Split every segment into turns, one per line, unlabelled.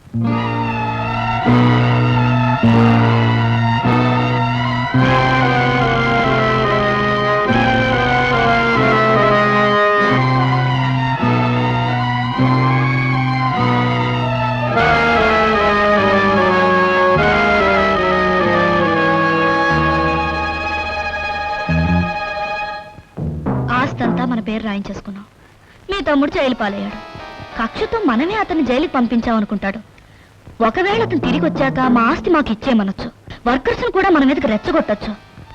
ఆస్తంతా మన పేరు రాయించేసుకున్నాం. మీ తమ్ముడు జైలు పాలయ్యాడు. కక్షతో మనమే అతన్ని జైలుకి పంపించామనుకుంటాడు. ఒకవేళ అతను తిరిగి వచ్చాక మా ఆస్తి మాకు ఇచ్చేయమనొచ్చు. వర్కర్స్ కూడా మన మీదకి రెచ్చగొట్టచ్చు.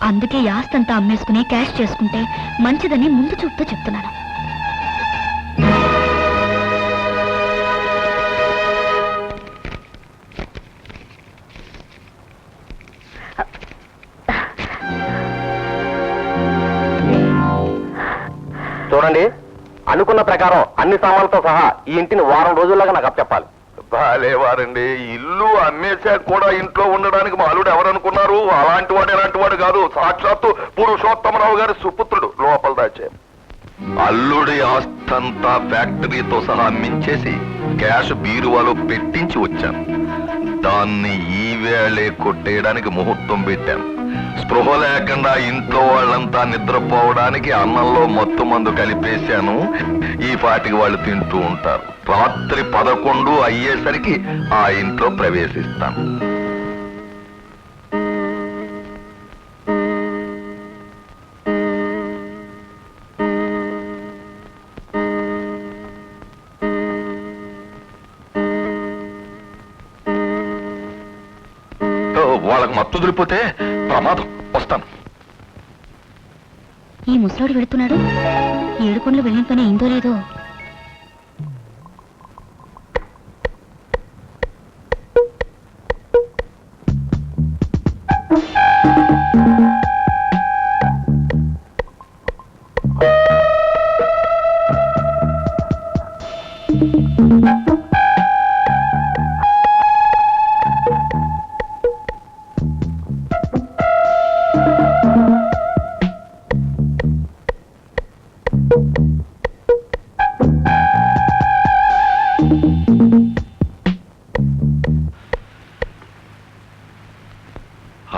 అందుకే ఈ ఆస్తంతా అమ్మేసుకుని క్యాష్ చేసుకుంటే మంచిదని ముందు చూపుతూ చెప్తున్నాను.
చూడండి, అనుకున్న ప్రకారం అన్ని సామాన్లతో సహా ఈ ఇంటిని వారం రోజుల్లాగా నాకు అప్పచెప్పాలి.
బాలేవారండి, ఇల్లు అమ్మేశాక కూడా ఇంట్లో ఉండడానికి మా అల్లుడు ఎవరనుకున్నారు? అలాంటి వాడు ఎలాంటి వాడు కాదు, సాక్షాత్తు పురుషోత్తమరావు గారి సుపుత్రుడు. లోపల దాచే అల్లుడి ఆస్తంతా ఫ్యాక్టరీతో సహా అమ్మించేసి క్యాష్ బీరువాలో పెట్టించి వచ్చాను. దాన్ని ఈ వేళే కొట్టేయడానికి ముహూర్తం పెట్టాను. స్పృహ లేకుండా ఇంట్లో వాళ్ళంతా నిద్రపోవడానికి అన్నంలో మత్తు మందు కలిపేశాను. ఈ పాటికి వాళ్ళు తింటూ ఉంటారు. రాత్రి 11 అయ్యేసరికి ఆ ఇంట్లో ప్రవేశిస్తాను. వాళ్ళకి మత్తు వదిలిపోతే ప్రమాదం. వస్తాను.
ఈ ముసలోడు వెళుతున్నాడు. 7 కొండలు వెళ్ళిన పని అయిందో లేదో.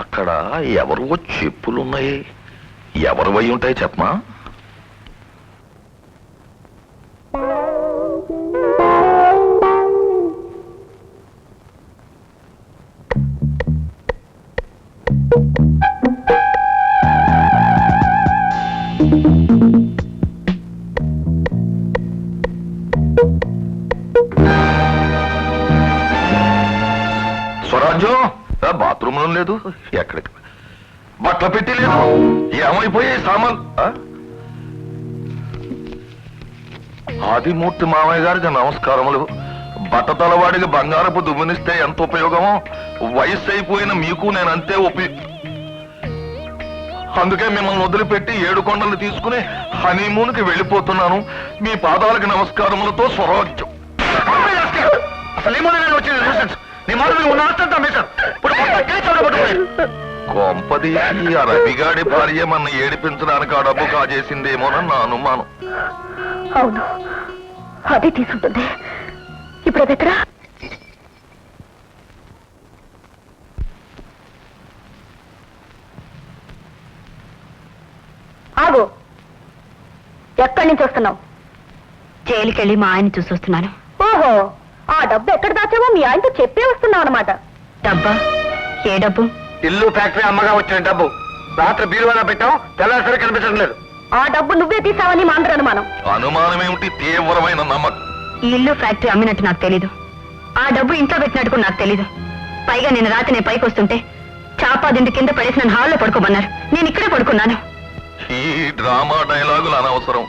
అక్కడ ఎవరో చెప్పులున్నాయి. ఎవరివై ఉంటాయి చెప్పమా? స్వరాజ్యం బాత్రూమ్ లో లేదు. ఎక్కడికి? బట్టలు పెట్టి లేదు. ఏమైపోయాయి సామాన్? ఆదిమూర్తి మామయ్య గారికి నమస్కారములు. బట్టతలవాడికి బంగారపు దుమ్మునిస్తే ఎంత ఉపయోగమో వయస్సు అయిపోయిన మీకు నేను అంతే అందుకే మిమ్మల్ని వదిలిపెట్టి 7 కొండలు తీసుకుని హనీమూన్కి వెళ్ళిపోతున్నాను. మీ పాదాలకు నమస్కారములతో స్వరాజ్యం. కొంపదీసి ఆ రవిగాడి భార్య మన ఏడిపించడానికి ఆ డబ్బు కాజేసిందేమోనని నా అనుమానం.
అవును, అదే తీసుకుంటుంది. ఇప్పుడు అది ఎక్కడా? ఆగు. ఎక్కడి నుంచి వస్తున్నావు? జైలుకెళ్ళి మా ఆయన చూసి వస్తున్నాను. ఓహో, ఆ డబ్బు ఎక్కడ దాచావో మీ ఆయనతో చెప్పే వస్తున్నావు అన్నమాట. డబ్బా? ఏ డబ్బు?
ఇల్లు ఫ్యాక్టరీ అమ్మగా వచ్చిన డబ్బు. రాత్రి బీరువాలో పెట్టాం, తెల్లారి కనిపించడం లేదు.
ఆ డబ్బు నువ్వే తీసావని మా అందరి అనుమానం.
అనుమానం ఏమిటి? తీవ్రమైన నమ్మకం.
ఈ ఇల్లు ఫ్యాక్టరీ అమ్మినట్టు నాకు తెలీదు. ఆ డబ్బు ఇంట్లో పెట్టినట్టు నాకు తెలీదు. పైగా నేను రాత్రి నేను పైకి వస్తుంటే చాపాదింటి కింద పడేసి నన్ను హాల్లో పడుకోమన్నారు. నేను ఇక్కడే పడుకున్నాను.
ఈ డ్రామా డైలాగులు అనవసరం.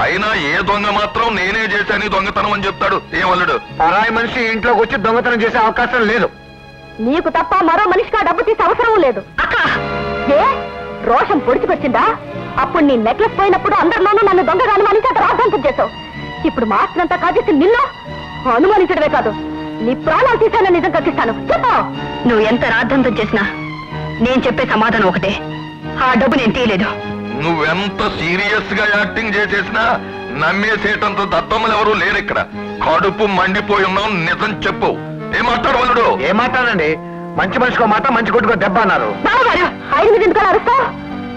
అయినా ఏ దొంగ మాత్రం నేనే చేశాను దొంగతనం అని చెప్తాడు. ఏమల్లుడు?
పరాయి మనిషి ఇంట్లోకి వచ్చి దొంగతనం చేసే అవకాశం లేదు.
నీకు తప్ప మరో మనిషికి ఆ డబ్బు తీసే అవసరం లేదు. అక్క, ఏ రోషం పొడిచికొచ్చిందా? అప్పుడు నీ నెక్లెస్ పోయినప్పుడు అందరిలోనూ నన్ను దొంగగా అనుమానించి అంత రాద్ధాంతం చేశావు. ఇప్పుడు మా ఆస్తినంతా కాజేసి నిన్ను అనుమానించడమే కాదు, నీ ప్రాణాలు తీసానని నిజం కక్కిస్తాను. చెప్పు. నువ్వు ఎంత రాద్ధాంతం చేసినా నేను చెప్పే సమాధానం ఒకటే, ఆ డబ్బు నేను తీయలేదు.
నువ్వెంత సీరియస్ గా యాక్టింగ్ చేసేసినా నమ్మేసేటంత దత్తమ్మలు ఎవరూ లేరు ఇక్కడ. కడుపు మండిపోయి ఉన్నావు. నిజం చెప్పు. ఏం మాట్లాడు అల్లుడు?
ఏం మాట్లాడండి? మంచి మనిషికో మాట, మంచి కొట్టుకో దెబ్బ అన్నారు.
బావగారు ఆయన మీద ఎందుకలా అరుస్తావు?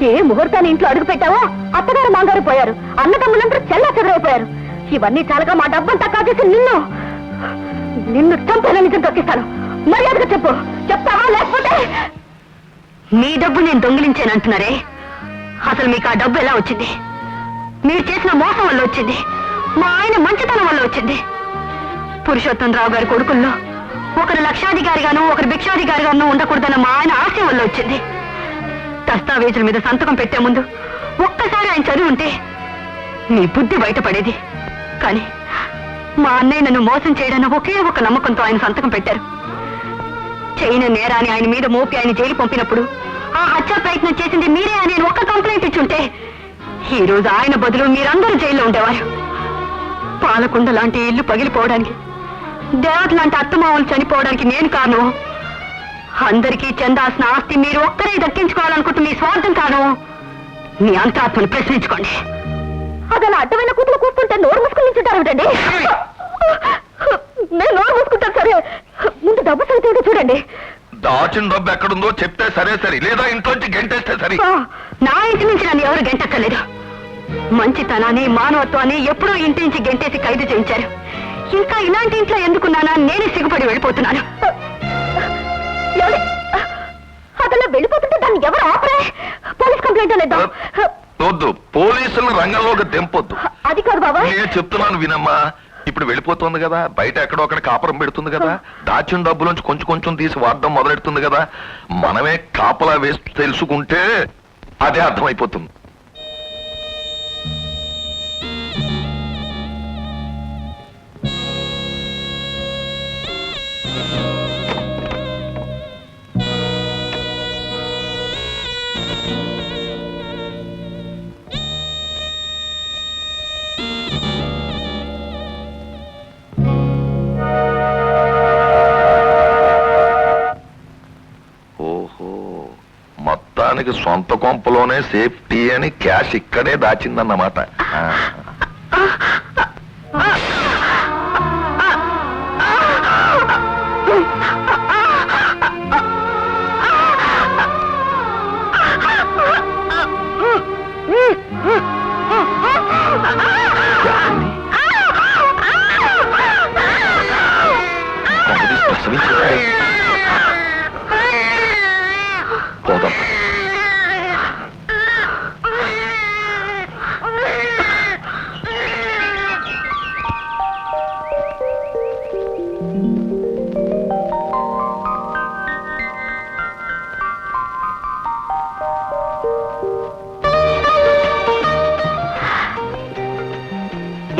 ఏ ముహూర్తాన్ని ఇంట్లో అడుగు పెట్టావో అత్తగారు మాంగారు పోయారు, అన్నదమ్ములందరూ చెల్లా చెదరైపోయారు. ఇవన్నీ చాలగా మా డబ్బంతా కాజేసి నిన్ను చంపేలా నిజం తొక్కిస్తాను. మర్యాదగా చెప్పు, చెప్తావా లేకపోతే? మీ డబ్బు నేను దొంగిలించానంటున్నారే, అసలు మీకు ఆ డబ్బు ఎలా వచ్చింది? మీరు చేసిన మోసం వల్ల వచ్చింది, మా ఆయన మంచితనం వల్ల వచ్చింది. పురుషోత్తం రావు గారి కొడుకుల్లో ఒకరు లక్షాధికారిగాను ఒకరు భిక్షాధికారిగాను ఉండకూడదన్న మా ఆయన ఆశయం వల్ల వచ్చింది. దస్తావేజుల మీద సంతకం పెట్టే ముందు ఒక్కసారి ఆయన చదివి ఉంటే మీ బుద్ధి బయటపడేది. కానీ మా అన్నయ్య నన్ను మోసం చేయడానికి ఒకే ఒక నమ్మకంతో ఆయన సంతకం పెట్టారు. చేయని నేరాన్ని ఆయన మీద మోపి ఆయన జైలు పంపినప్పుడు ఆ హత్యా ప్రయత్నం చేసింది మీరే అని నేను ఒక్క కంప్లైంట్ ఇచ్చుంటే ఈ రోజు ఆయన బదులు మీరందరూ జైల్లో ఉండేవారు. పాలకొండ లాంటి ఇల్లు పగిలిపోవడానికి, దేవత లాంటి అత్తమామలు చనిపోవడానికి నేను కారణం. అందరికీ చెందాల్సిన ఆస్తి మీరు ఒక్కరే దక్కించుకోవాలనుకుంటే మీ స్వార్థం కాను. మీ అంతరాత్మను ప్రశ్నించుకోండి. అదలా అడ్డమైన కూతురు కూర్చుంటే నోరు మూసుకునించుంటారు. నేను నోరు మూసుకుంటాను. సరే, ముందు డబ్బు సంగతి చూడండి.
దాచిన డబ్బు ఎక్కడుందో చెప్తే సరే సరే, లేదా ఇంట్లోంచి గెంటేస్తే సరే.
నా ఇంటి నుంచి నన్ను ఎవరు గెంటక్కర్లేదు. మంచితనాన్ని మానవత్వాన్ని ఎప్పుడో ఇంటి నుంచి గెంటేసి ఖైదు చేయించారు. ఇంకా ఇలాంటి ఇంట్లో ఎందుకున్నానా నేనే సిగ్గుపడి వెళ్ళిపోతున్నాను. అదలా వెళ్ళిపోతుంటే దాన్ని ఎవరు ఆపరే? పోలీస్ కంప్లైంట్ అనేది
వద్దు, పోలీసులను రంగంలోకి దింపొద్దు.
అది కాదు బాబా,
నేను చెప్తున్నాను వినమ్మా. ఇప్పుడు వెళ్ళిపోతుంది కదా, బయట ఎక్కడో అక్కడ కాపురం పెడుతుంది కదా, దాచిన డబ్బులోంచి కొంచెం కొంచెం తీసి వాడడం మొదలెడుతుంది కదా, మనమే కాపలా వేసి తెలుసుకుంటే అదే అర్థమైపోతుంది. మొత్తానికి సొంత కొంపలోనే సేఫ్టీ అని క్యాష్ ఇక్కడే దాచిందన్నమాట. పోదాం.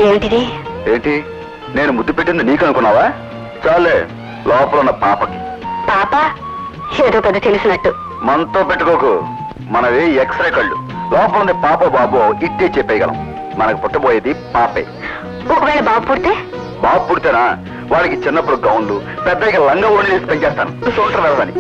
ఏమిటిది?
ఏంటి, నేను ముద్దు పెట్టింది నీకు అనుకున్నావా? చాలే, లోపల ఉన్న పాపకి.
పాప ఏదో పెద్ద తెలిసినట్టు.
మనతో పెట్టుకోకు, మనవి ఎక్స్రే కళ్ళు. లోపల ఉంది పాప బాబు ఇట్టే చెప్పేయగలం. మనకు పుట్టబోయేది పాపే.
ఒకవేళ బాబు పుడితే?
బాబు పుడితేనా, వాడికి చిన్నప్పుడు గౌన్లు, పెద్దగా లంగా ఓణి వేసి పెంచేస్తాను. చూంటారు అని